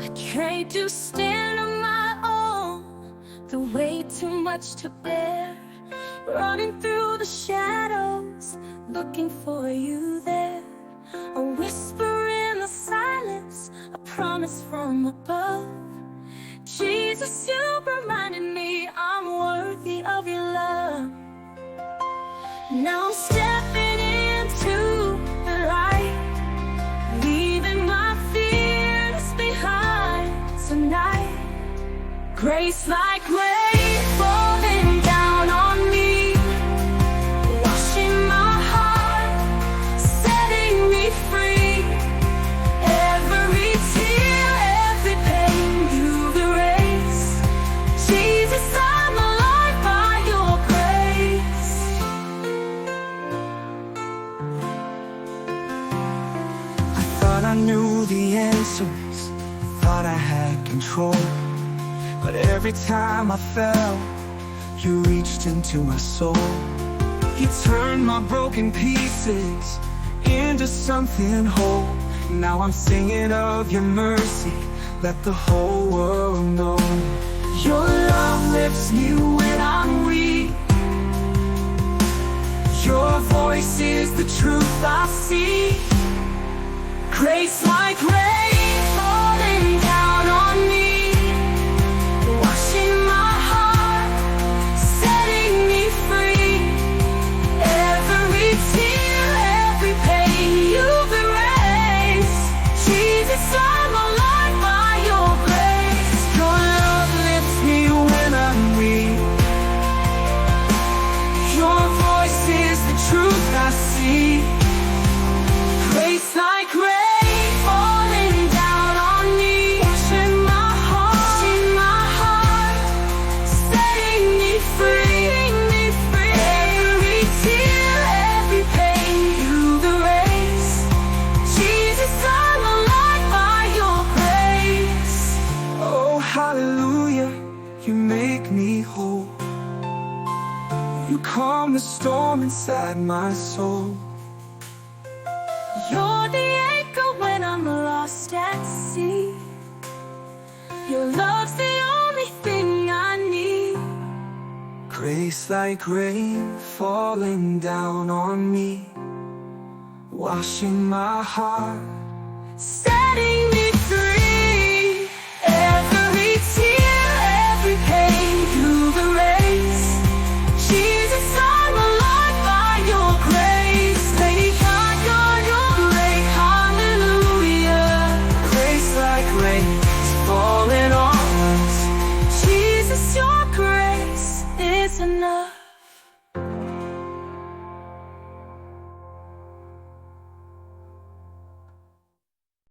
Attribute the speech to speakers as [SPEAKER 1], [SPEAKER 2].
[SPEAKER 1] I can't do stand on my own, the way too much to bear. Running through the shadows, looking for you there. A whisper in the silence, a promise from above. Jesus, you reminded me I'm worthy of your love. Now I'm stepping into the light, leaving my fears behind tonight. Grace like rain falling down on me, washing my heart, setting me free. Every tear, every pain you've erased. Jesus, I'm alive by your grace.
[SPEAKER 2] I thought I knew the answers, thought I had control. But every time I fell, you reached into my soul. You turned my broken pieces into something whole. Now I'm singing of your mercy, let the whole world know. Your love lifts me when I'm weak. Your voice is the truth I see. Grace like rain falling down on me, washing my heart, setting me free. Every tear, every pain you've erased. Jesus, I'm alive by your grace. Your love lifts me when I'm weak. Your voice is the truth I see. Grace like rain falling down on me, washing my heart, setting me free. Every tear, every pain you've erased. Jesus, I'm alive by your grace. Oh, hallelujah, you make me whole. You calm the storm inside my soul.
[SPEAKER 1] You're the anchor when I'm lost at sea. Your love's the only thing I need.
[SPEAKER 2] Grace like rain falling down on me, washing my heart,
[SPEAKER 1] Setting me free. Every tear, every pain you've erased. Jesus, I'm alive by your grace. Lady Gaga, you're great, hallelujah.
[SPEAKER 2] grace like rain is falling on us.
[SPEAKER 1] Jesus, your grace is enough.